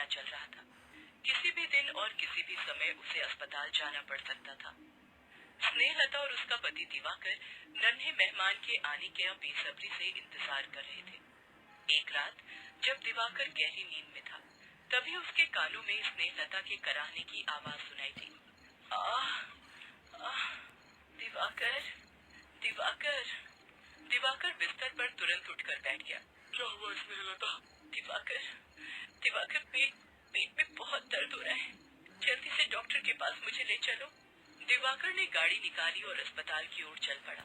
चल रहा था। किसी भी दिन और किसी भी समय उसे अस्पताल जाना पड़ सकता था। स्नेहलता और उसका पति दिवाकर नन्हे मेहमान के आने का बेसब्री से इंतजार कर रहे थे। एक रात जब दिवाकर गहरी नींद में था, तभी उसके कानों में स्नेहलता के कराहने की आवाज सुनाई दी। आह, आह, दिवाकर, दिवाकर। दिवाकर बिस्तर पर तुरंत उठकर बैठ गया। क्या हुआ स्नेहलता? दिवाकर, दिवाकर पेट में बहुत दर्द हो रहा है। जल्दी से डॉक्टर के पास मुझे ले चलो। दिवाकर ने गाड़ी निकाली और अस्पताल की ओर चल पड़ा।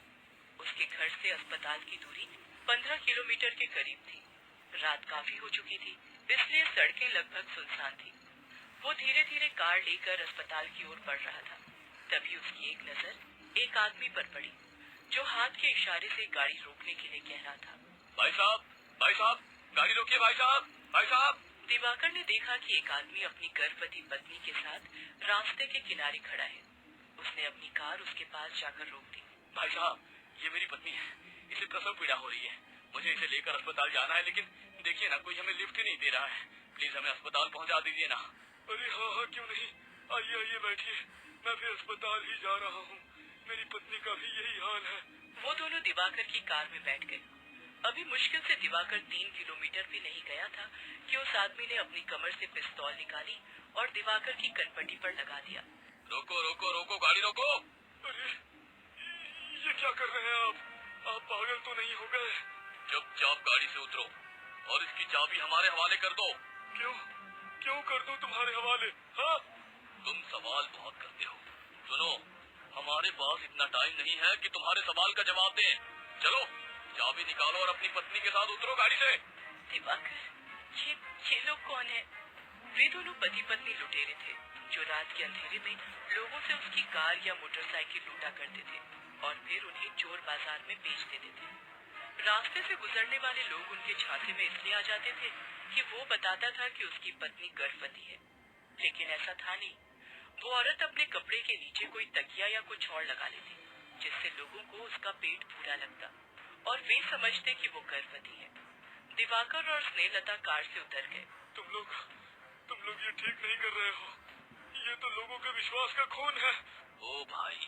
उसके घर से अस्पताल की दूरी 15 किलोमीटर के करीब थी। रात काफी हो चुकी थी, इसलिए सड़कें लगभग सुनसान थी। वो धीरे धीरे कार लेकर अस्पताल की ओर बढ़ रहा था। तभी उसकी एक नजर एक आदमी पर पड़ी, जो हाथ के इशारे से गाड़ी रोकने के लिए कह रहा था। भाई साहब, गाड़ी रोकिए भाई साहब। दिवाकर ने देखा कि एक आदमी अपनी गर्भवती पत्नी के साथ रास्ते के किनारे खड़ा है। उसने अपनी कार उसके पास जाकर रोक दी। भाई साहब, ये मेरी पत्नी है, इसे प्रसव पीड़ा हो रही है। मुझे इसे लेकर अस्पताल जाना है, लेकिन देखिए ना, कोई हमें लिफ्ट ही नहीं दे रहा है। प्लीज हमें अस्पताल पहुंचा दीजिए ना। अरे हाँ, क्यों नहीं, आइए बैठिए, मैं भी अस्पताल ही जा रहा हूँ। मेरी पत्नी का भी यही हाल है। वो दोनों दिवाकर की कार में बैठ गए। अभी मुश्किल से दिवाकर 3 किलोमीटर भी नहीं गया था कि उस आदमी ने अपनी कमर से पिस्तौल निकाली और दिवाकर की कनपटी पर लगा दिया। रोको, गाड़ी रोको। अरे ये क्या कर रहे हैं आप पागल तो नहीं हो गए? चुपचाप गाड़ी से उतरो और इसकी चाबी हमारे हवाले कर दो। क्यों कर दूं तुम्हारे हवाले? हाँ, तुम सवाल बहुत करते हो। सुनो, हमारे पास इतना टाइम नहीं है कि तुम्हारे सवाल का जवाब दें। चलो, चाबी निकालो और अपनी पत्नी के साथ उतरो गाड़ी से। दिवाकर, ये लोग कौन है? वे दोनों पति पत्नी लुटेरे थे, जो रात के अंधेरे में लोगों से उसकी कार या मोटरसाइकिल लूटा करते थे और फिर उन्हें चोर बाजार में बेच देते थे। रास्ते से गुजरने वाले लोग उनके झांसे में इसलिए आ जाते थे कि वो बताता था कि उसकी पत्नी गर्भवती है, लेकिन ऐसा था नहीं। वो औरत अपने कपड़े के नीचे कोई तकिया या कुछ और लगा लेती, जिससे लोगों को उसका पेट पूरा लगता और वे समझते कि वो गर्भवती है। दिवाकर और स्नेहलता कार से उतर गए। तुम लोग ये ठीक नहीं कर रहे हो। ये तो लोगों के विश्वास का खून है। ओ भाई,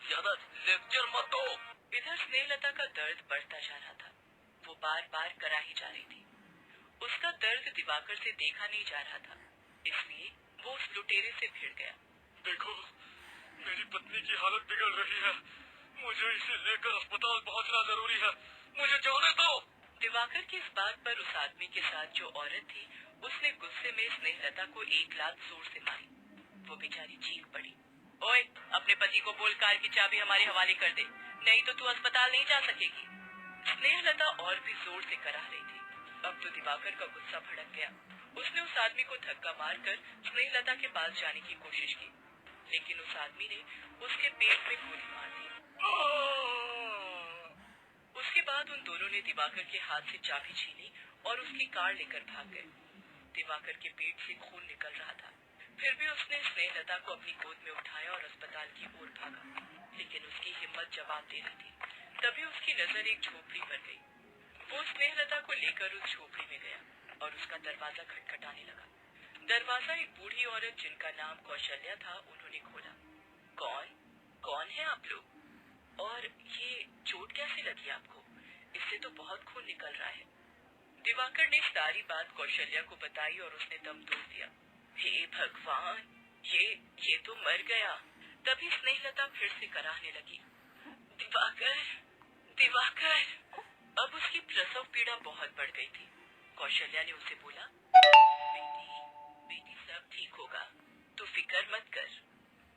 ज्यादा लेक्चर मत दो। इधर स्नेहलता का दर्द बढ़ता जा रहा था। वो बार बार कराही जा रही थी। उसका दर्द दिवाकर से देखा नहीं जा रहा था, इसलिए वो उस लुटेरे से भिड़ गया। देखो, मेरी पत्नी की हालत बिगड़ रही है। मुझे इसे लेकर अस्पताल पहुंचना जरूरी है। मुझे जाने दो। दिवाकर की इस बात पर उस आदमी के साथ जो औरत थी, उसने गुस्से में स्नेहलता को एक लात जोर से मारी। वो बेचारी चीख पड़ी। ओए, अपने पति को बोल कार की चाबी हमारे हवाले कर दे, नहीं तो तू अस्पताल नहीं जा सकेगी। स्नेहलता और भी जोर से कराह रही थी। अब तो दिवाकर का गुस्सा भड़क गया। उसने उस आदमी को धक्का मारकर स्नेहलता के पास जाने की कोशिश की, लेकिन उस आदमी ने उसके पेट में गोली मार दी। उसके बाद उन दोनों ने दिवाकर के हाथ से चाबी छीनी और उसकी कार लेकर भाग गए। दिवाकर के पेट से खून निकल रहा था, फिर भी उसने स्नेहलता को अपनी गोद में उठाया और अस्पताल की ओर भागा, लेकिन उसकी हिम्मत जवाब दे रही थी। तभी उसकी नजर एक झोपड़ी पर गई। वो स्नेहलता को लेकर उस झोपड़ी में गया और उसका दरवाजा खटखटाने लगा। दरवाजा एक बूढ़ी औरत जिनका नाम कौशल्या था, उन्होंने खोला। कौन है आप लोग? और ये चोट कैसे लगी आपको? इससे तो बहुत खून निकल रहा है। दिवाकर ने सारी बात कौशल्या को बताई और उसने दम तोड़ दिया। हे भगवान, ये तो मर गया। तभी स्नेहलता फिर से कराहने लगी। दिवाकर। अब उसकी प्रसव पीड़ा बहुत बढ़ गई थी। कौशल्या ने उसे बोला, बेटी सब ठीक होगा, तू फिक्र मत कर।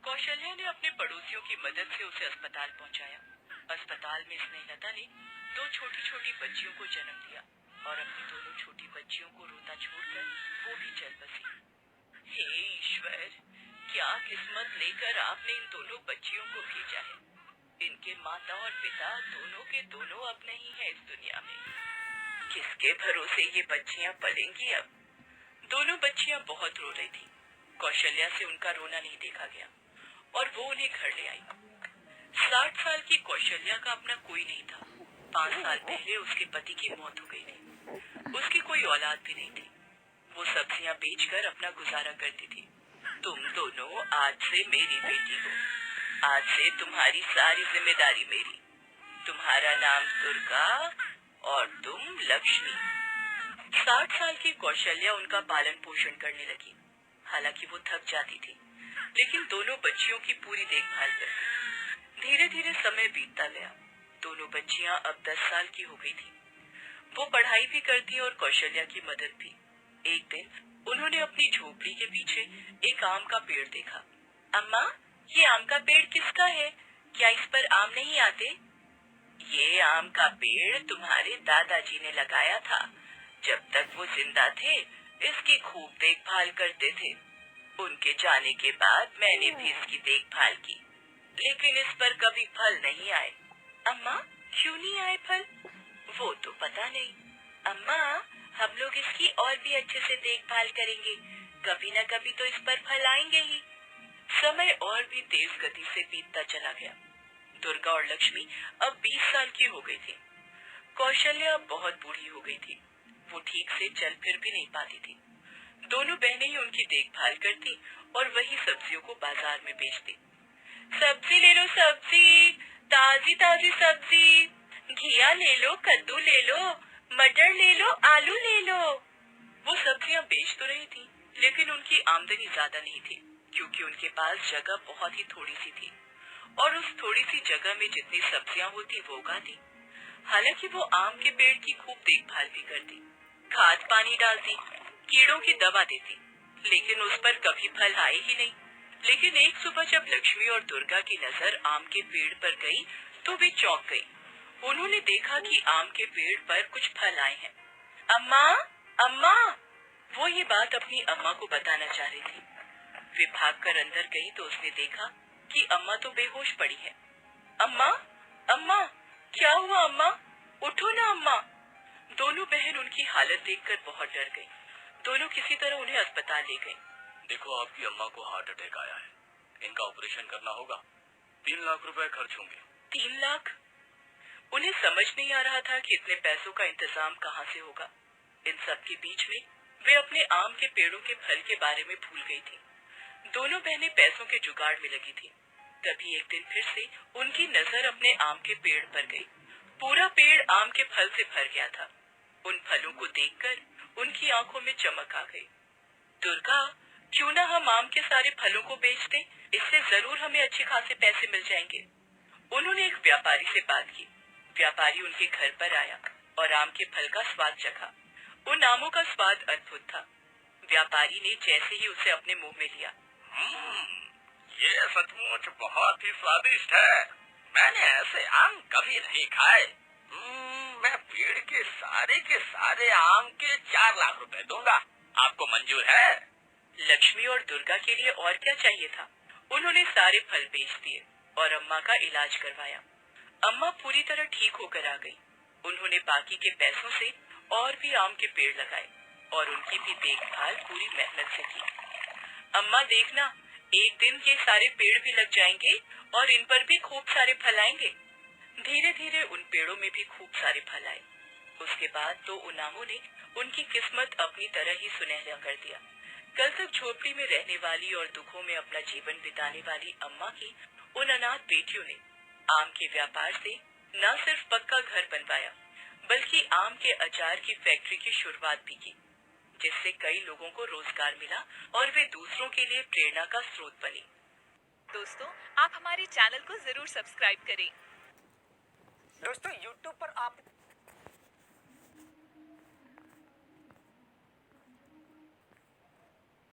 कौशल्या ने अपने पड़ोसियों की मदद से उसे अस्पताल पहुंचाया। अस्पताल में स्नेहलता ने 2 छोटी छोटी बच्चियों को जन्म दिया और अपनी दोनों छोटी बच्चियों को रोता छोड़कर वो भी चल बसी। हे ईश्वर, क्या किस्मत लेकर आपने इन दोनों बच्चियों को भेजा है। इनके माता और पिता दोनों के दोनों अब नहीं है इस दुनिया में। किसके भरोसे ये बच्चियां पलेंगी अब? दोनों बच्चियां बहुत रो रही थी। कौशल्या से उनका रोना नहीं देखा गया और वो उन्हें घर ले आई। 60 साल की कौशल्या का अपना कोई नहीं था। 5 साल पहले उसके पति की मौत हो गई थी। उसकी कोई औलाद भी नहीं थी। वो सब्जियां बेचकर अपना गुजारा करती थी। तुम दोनों आज से मेरी बेटी हो। आज से तुम्हारी सारी जिम्मेदारी मेरी। तुम्हारा नाम दुर्गा और तुम लक्ष्मी। 60 साल की कौशल्या उनका पालन पोषण करने लगी। हालांकि वो थक जाती थी, लेकिन दोनों बच्चियों की पूरी देखभाल करती। धीरे धीरे समय बीतता गया। दोनों बच्चियां अब 10 साल की हो गई थी। वो पढ़ाई भी करती और कौशल्या की मदद भी। एक दिन उन्होंने अपनी झोपड़ी के पीछे एक आम का पेड़ देखा। अम्मा, ये आम का पेड़ किसका है? क्या इस पर आम नहीं आते? ये आम का पेड़ तुम्हारे दादाजी ने लगाया था। जब तक वो जिंदा थे, इसकी खूब देखभाल करते थे। उनके जाने के बाद मैंने भी इसकी देखभाल की, लेकिन इस पर कभी फल नहीं आए। अम्मा, क्यों नहीं आए फल? वो तो पता नहीं। अम्मा, हम लोग इसकी और भी अच्छे से देखभाल करेंगे। कभी न कभी तो इस पर फल आएंगे ही। समय और भी तेज गति से बीतता चला गया। दुर्गा और लक्ष्मी अब 20 साल की हो गई थी। कौशल्या बहुत बूढ़ी हो गई थी। वो ठीक से चल फिर भी नहीं पाती थी। दोनों बहनें ही उनकी देखभाल करती और वही सब्जियों को बाजार में बेचती। सब्जी ले लो, सब्जी, ताजी ताजी सब्जी। घिया ले लो, कद्दू ले लो, मटर ले लो, आलू ले लो। वो सब्जियां बेच तो रही थी, लेकिन उनकी आमदनी ज्यादा नहीं थी, क्योंकि उनके पास जगह बहुत ही थोड़ी सी थी और उस थोड़ी सी जगह में जितनी सब्जियां होती वो उगाती। हालांकि वो आम के पेड़ की खूब देखभाल भी करती, खाद पानी डालती, कीड़ों की दवा देती, लेकिन उस पर कभी फल आए ही नहीं। लेकिन एक सुबह जब लक्ष्मी और दुर्गा की नजर आम के पेड़ पर गई, तो वे चौंक गई। उन्होंने देखा कि आम के पेड़ पर कुछ फल आए हैं। अम्मा, अम्मा, वो ये बात अपनी अम्मा को बताना चाह रही थी। वे भागकर अंदर गई तो उसने देखा कि अम्मा तो बेहोश पड़ी है। अम्मा, अम्मा, क्या हुआ अम्मा? उठो ना अम्मा। दोनों बहन उनकी हालत देखकर बहुत डर गई। दोनों किसी तरह उन्हें अस्पताल ले गई। देखो, आपकी अम्मा को हार्ट अटैक आया है। इनका ऑपरेशन करना होगा। 3 लाख रुपए खर्च होंगे। 3 लाख? उन्हें समझ नहीं आ रहा था कि इतने पैसों का इंतजाम कहाँ से होगा। इन सब के बीच में वे अपने आम के पेड़ों के फल के बारे में भूल गई थी। दोनों बहनें पैसों के जुगाड़ में लगी थी। तभी एक दिन फिर से उनकी नजर अपने आम के पेड़ पर गई। पूरा पेड़ आम के फल से भर गया था। उन फलों को देखकर उनकी आंखों में चमक आ गई। दुर्गा, क्यों ना हम आम के सारे फलों को बेच दें? इससे जरूर हमें अच्छे खासे पैसे मिल जाएंगे। उन्होंने एक व्यापारी से बात की। व्यापारी उनके घर पर आया और आम के फल का स्वाद चखा। उन आमों का स्वाद अद्भुत था। व्यापारी ने जैसे ही उसे अपने मुंह में लिया, ये सचमुच बहुत ही स्वादिष्ट है। मैंने ऐसे आम कभी नहीं खाए। मैं पेड़ के सारे आम के 4 लाख रुपए दूंगा। आपको मंजूर है? लक्ष्मी और दुर्गा के लिए और क्या चाहिए था। उन्होंने सारे फल बेच दिए और अम्मा का इलाज करवाया। अम्मा पूरी तरह ठीक होकर आ गई। उन्होंने बाकी के पैसों से और भी आम के पेड़ लगाए और उनकी भी देखभाल पूरी मेहनत से की। अम्मा देखना, एक दिन ये सारे पेड़ भी लग जाएंगे और इन पर भी खूब सारे फल आएंगे। धीरे धीरे उन पेड़ों में भी खूब सारे फल आए। उसके बाद तो उन आमों ने उनकी किस्मत अपनी तरह ही सुनहरा कर दिया। कल तक झोपड़ी में रहने वाली और दुखों में अपना जीवन बिताने वाली अम्मा की उन अनाथ बेटियों ने आम के व्यापार से न सिर्फ पक्का घर बनवाया, बल्कि आम के अचार की फैक्ट्री की शुरुआत भी की, जिससे कई लोगों को रोजगार मिला और वे दूसरों के लिए प्रेरणा का स्रोत बनी। दोस्तों, आप हमारे चैनल को जरूर सब्सक्राइब करें। दोस्तों YouTube पर आप